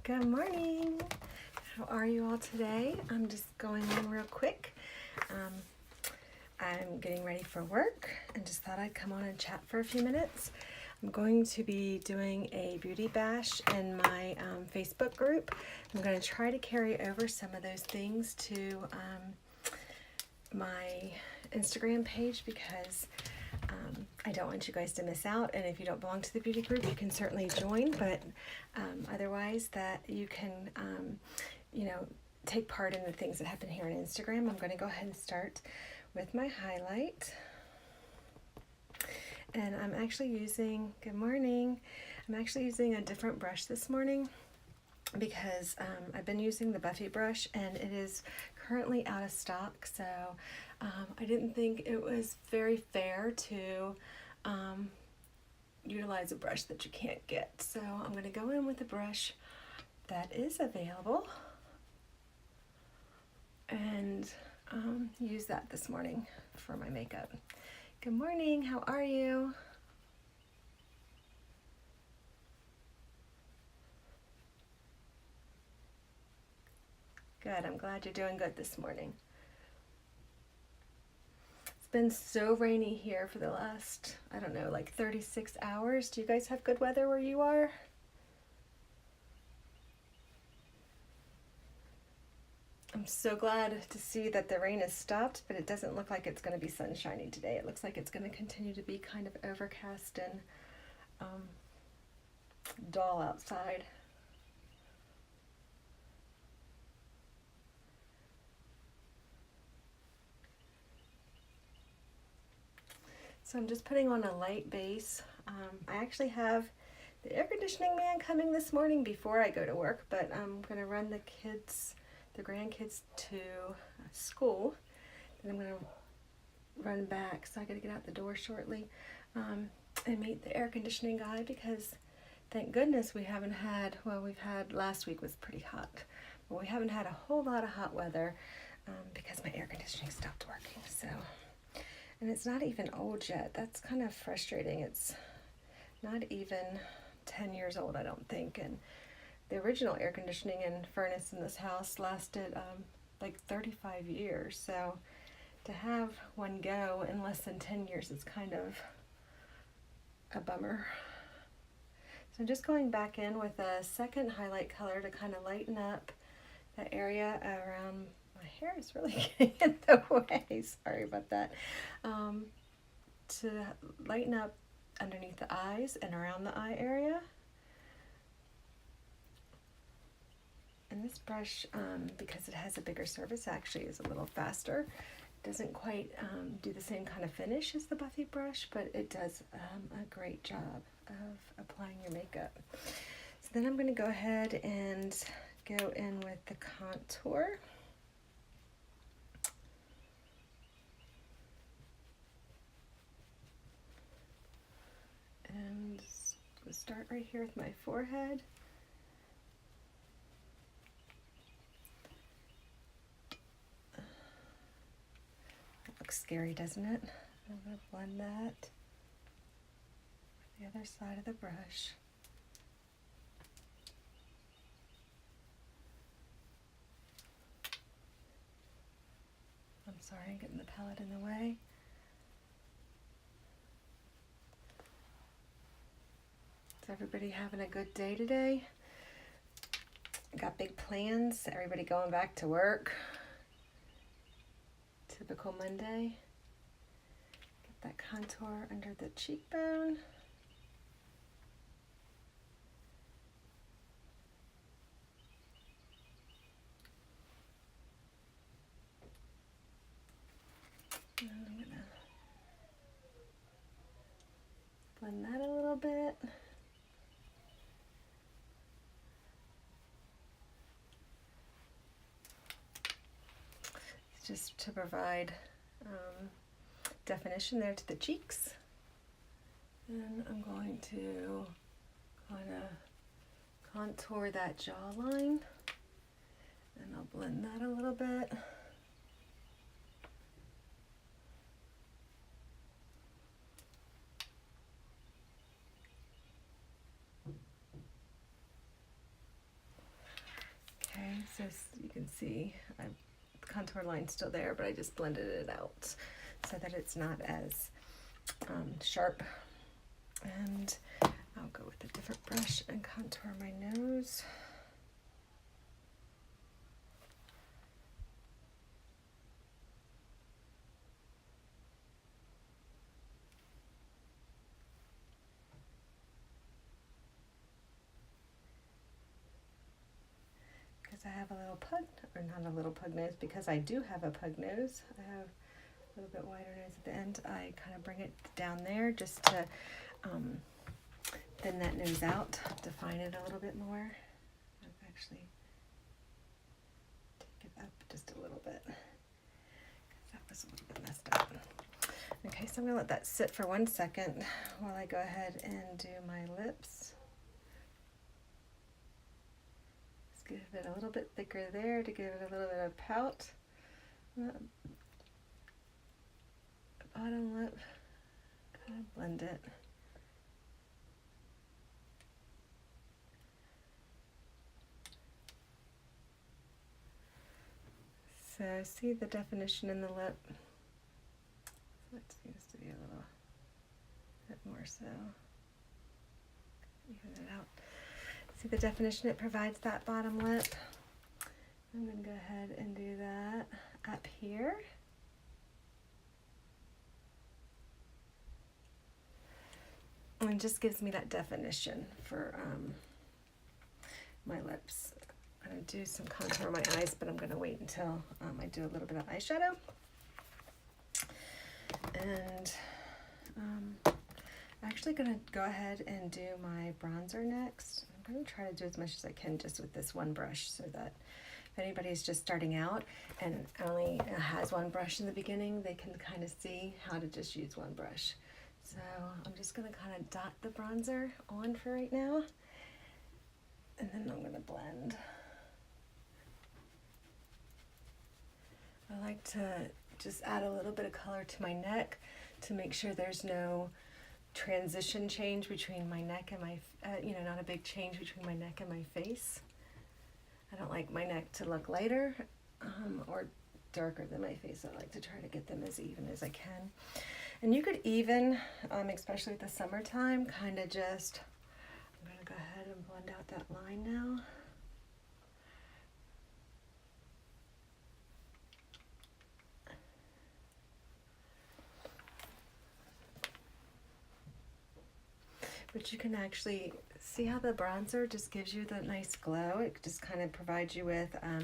Good morning. How are you all today? I'm just going in real quick. I'm getting ready for work and just thought I'd come on and chat for a few minutes. I'm going to be doing a beauty bash in my Facebook group. I'm going to try to carry over some of those things to my Instagram page because I don't want you guys to miss out, and if you don't belong to the beauty group, you can certainly join, but otherwise that you can, take part in the things that happen here on Instagram. I'm going to go ahead and start with my highlight, and I'm actually using, good morning, I'm actually using a different brush this morning because I've been using the Buffy brush and it is currently out of stock, so I didn't think it was very fair to utilize a brush that you can't get. So I'm going to go in with a brush that is available and use that this morning for my makeup. Good morning, how are you? Good, I'm glad you're doing good this morning. It's been so rainy here for the last, I don't know, like 36 hours. Do you guys have good weather where you are? I'm so glad to see that the rain has stopped, but it doesn't look like it's going to be sunshiny today. It looks like it's going to continue to be kind of overcast and dull outside. So I'm just putting on a light base. I actually have the air conditioning man coming this morning before I go to work, but I'm going to run the grandkids to school. Then I'm going to run back, so I got to get out the door shortly and meet the air conditioning guy because thank goodness we haven't had, well, last week was pretty hot, but we haven't had a whole lot of hot weather because my air conditioning stopped working. So. And it's not even old yet. That's kind of frustrating. It's not even 10 years old, I don't think. And the original air conditioning and furnace in this house lasted like 35 years. So to have one go in less than 10 years is kind of a bummer. So I'm just going back in with a second highlight color to kind of lighten up the area around. My hair is really getting in the way, sorry about that. To lighten up underneath the eyes and around the eye area. And this brush, because it has a bigger surface, actually is a little faster. It doesn't quite do the same kind of finish as the Buffy brush, but it does a great job of applying your makeup. So then I'm going to go ahead and go in with the contour. And we'll start right here with my forehead. That looks scary, doesn't it? I'm going to blend that with the other side of the brush. I'm sorry, I'm getting the palette in the way. Is everybody having a good day today? Got big plans? Everybody going back to work? Typical Monday. Get that contour under the cheekbone. And I'm going to blend that a little bit. Just to provide definition there to the cheeks. And I'm going to kind of contour that jawline, and I'll blend that a little bit. see the contour line's still there, but I just blended it out so that it's not as sharp. And I'll go with a different brush and contour my nose. Because I have a little pug, or not a little pug nose, because I do have a pug nose. I have a little bit wider nose at the end. I kind of bring it down there just to thin that nose out, define it a little bit more. I've actually take it up just a little bit because that was a little bit messed up. Okay, so I'm gonna let that sit for 1 second while I go ahead and do my lips. Just give it a little bit thicker there to give it a little bit of pout. Bottom lip, kind of blend it. So see the definition in the lip? That seems to be a little bit more so. Even it out. See the definition it provides, that bottom lip? I'm going to go ahead and do that up here. And it just gives me that definition for my lips. I'm going to do some contour on my eyes, but I'm going to wait until I do a little bit of eyeshadow. And I'm actually going to go ahead and do my bronzer next. I'm going to try to do as much as I can just with this one brush, so that if anybody's just starting out and only has one brush in the beginning, they can kind of see how to just use one brush. So I'm just going to kind of dot the bronzer on for right now, and then I'm going to blend. I like to just add a little bit of color to my neck to make sure there's no transition change between my neck and my, not a big change between my neck and my face. I don't like my neck to look lighter or darker than my face. I like to try to get them as even as I can. And you could even, especially with the summertime, kind of just, I'm going to go ahead and blend out that line now. But you can actually see how the bronzer just gives you the nice glow. It just kind of provides you with a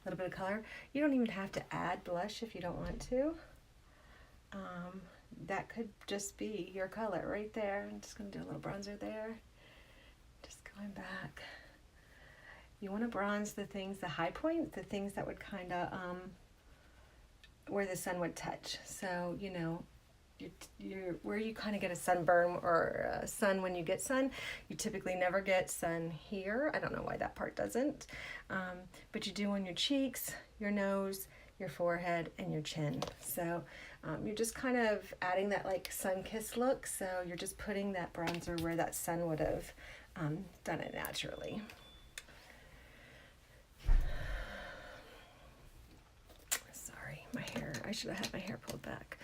little bit of color. You don't even have to add blush if you don't want to. That could just be your color right there. I'm just going to do a little bronzer there. Just going back. You want to bronze the things, the high points, the things that would kind of, where the sun would touch. So, you're where you kind of get a sunburn or sun when you get sun. You typically never get sun here. I don't know why that part doesn't. But you do on your cheeks, your nose, your forehead, and your chin. So you're just kind of adding that like sun-kissed look. So you're just putting that bronzer where that sun would have done it naturally. Sorry, my hair. I should have had my hair pulled back.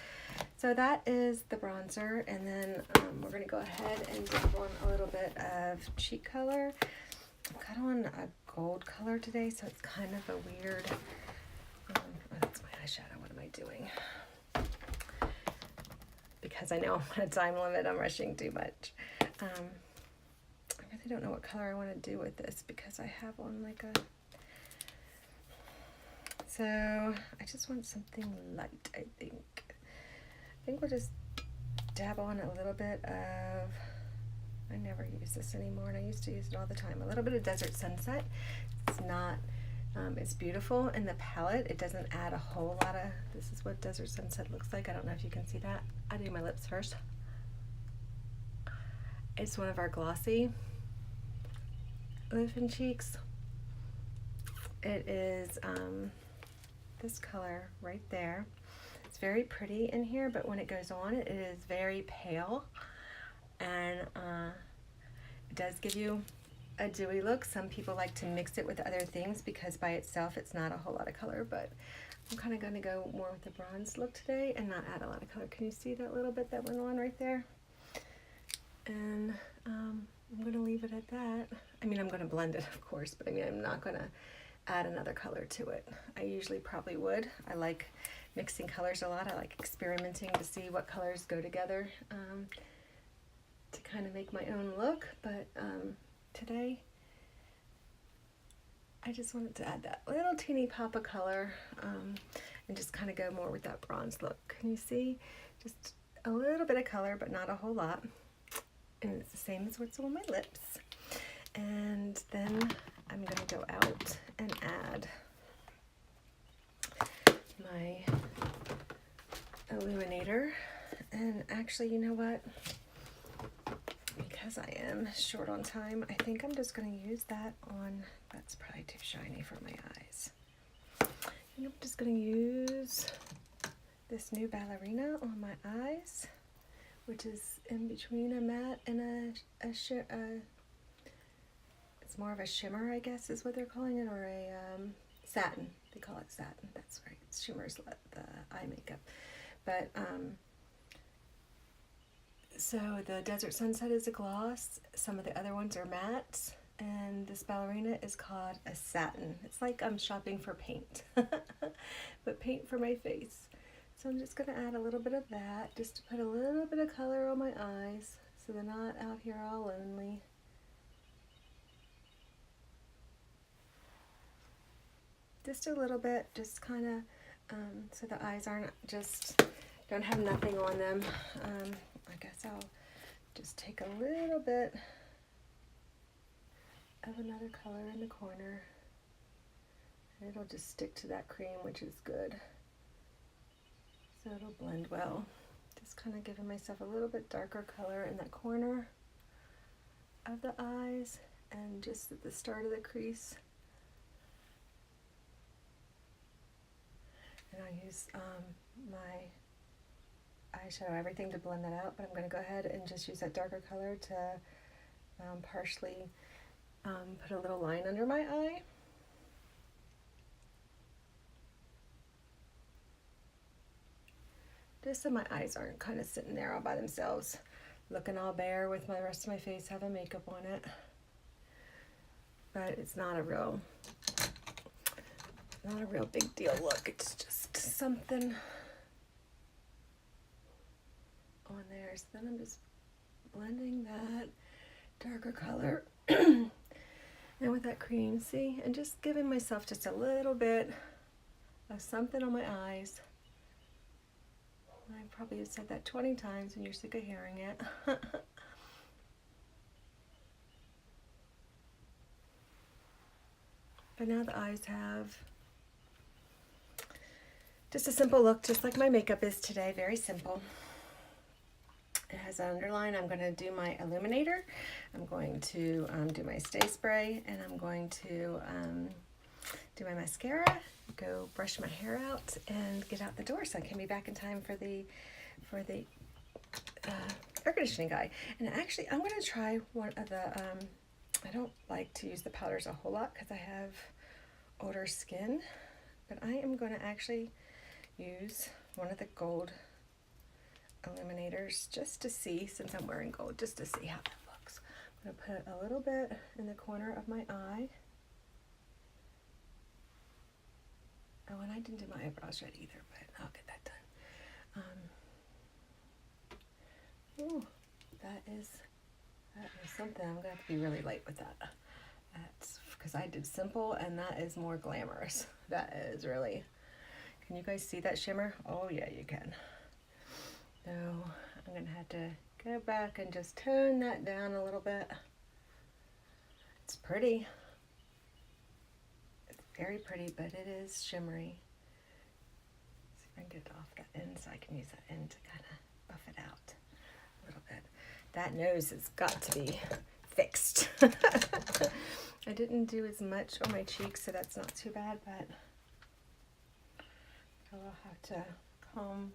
So that is the bronzer, and then we're going to go ahead and dip on a little bit of cheek color. I've got on a gold color today, so it's kind of a weird, oh, that's my eyeshadow. What am I doing? Because I know I'm on a time limit, I'm rushing too much. I really don't know what color I want to do with this because I have on like a, so I just want something light, I think. I think we'll just dab on a little bit of, I never use this anymore, and I used to use it all the time, a little bit of Desert Sunset. It's not, it's beautiful in the palette. It doesn't add a whole lot of, this is what Desert Sunset looks like. I don't know if you can see that. I do my lips first. It's one of our glossy lip and cheeks. It is this color right there. It's very pretty in here, but when it goes on, it is very pale, and it does give you a dewy look. Some people like to mix it with other things because by itself it's not a whole lot of color, but I'm kind of going to go more with the bronze look today and not add a lot of color. Can you see that little bit that went on right there? And I'm going to leave it at that. I mean, I'm going to blend it, of course, but I mean, I'm not going to add another color to it. I usually probably would. I like mixing colors a lot. I like experimenting to see what colors go together to kind of make my own look, but today I just wanted to add that little teeny pop of color and just kind of go more with that bronze look. Can you see? Just a little bit of color, but not a whole lot. And it's the same as what's on my lips. And then I'm going to go out and add my illuminator. And actually, you know what? Because I am short on time, I think I'm just going to use that on, that's probably too shiny for my eyes. And I'm just going to use this new ballerina on my eyes, which is in between a matte and it's more of a shimmer, I guess is what they're calling it, or a satin. They call it satin, that's right. Shimmer's the eye makeup. But so the Desert Sunset is a gloss, some of the other ones are mattes, and this ballerina is called a satin. It's like I'm shopping for paint, but paint for my face. So I'm just going to add a little bit of that, just to put a little bit of color on my eyes, so they're not out here all lonely. Just a little bit, just kind of, so the eyes aren't just, don't have nothing on them. I guess I'll just take a little bit of another color in the corner. And it'll just stick to that cream, which is good. So it'll blend well. Just kind of giving myself a little bit darker color in that corner of the eyes and just at the start of the crease. And I'll use my eyeshadow, everything to blend that out, but I'm going to go ahead and just use that darker color to partially put a little line under my eye. Just so my eyes aren't kind of sitting there all by themselves, looking all bare with my rest of my face having makeup on it. But it's not a real big deal look. It's just something on there. So then I'm just blending that darker color and with that cream, see, and just giving myself just a little bit of something on my eyes. I probably have said that 20 times and you're sick of hearing it. But now the eyes have just a simple look, just like my makeup is today, very simple. It has an underline. I'm going to do my illuminator. I'm going to do my stay spray, and I'm going to do my mascara, go brush my hair out, and get out the door so I can be back in time for the air conditioning guy. And actually, I'm going to try one of the, I don't like to use the powders a whole lot because I have older skin, but I am going to actually use one of the gold illuminators just to see, since I'm wearing gold, just to see how that looks. I'm going to put a little bit in the corner of my eye. Oh, and I didn't do my eyebrows yet either, but I'll get that done. Ooh, that is something. I'm going to have to be really light with that. That's because I did simple, and that is more glamorous. That is really, can you guys see that shimmer? Oh yeah, you can. So I'm going to have to go back and just tone that down a little bit. It's pretty. It's very pretty, but it is shimmery. See if I can get off that end so I can use that end to kind of buff it out a little bit. That nose has got to be fixed. I didn't do as much on my cheeks, so that's not too bad, but I'll have to comb.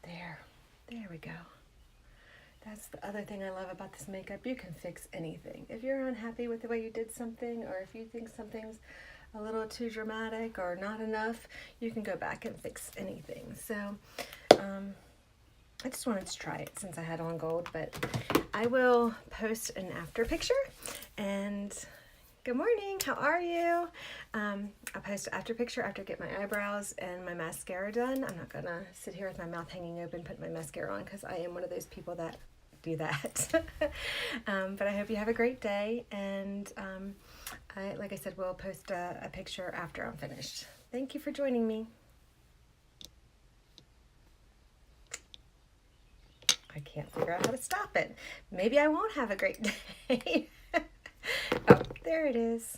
There we go. That's the other thing I love about this makeup. You can fix anything. If you're unhappy with the way you did something, or if you think something's a little too dramatic or not enough, you can go back and fix anything. So I just wanted to try it since I had on gold, but I will post an after picture. And good morning, how are you? I'll post an after picture after I get my eyebrows and my mascara done. I'm not gonna sit here with my mouth hanging open putting my mascara on, because I am one of those people that do that. But I hope you have a great day, and like I said, we'll post a picture after I'm finished. Thank you for joining me. I can't figure out how to stop it. Maybe I won't have a great day. Oh, there it is.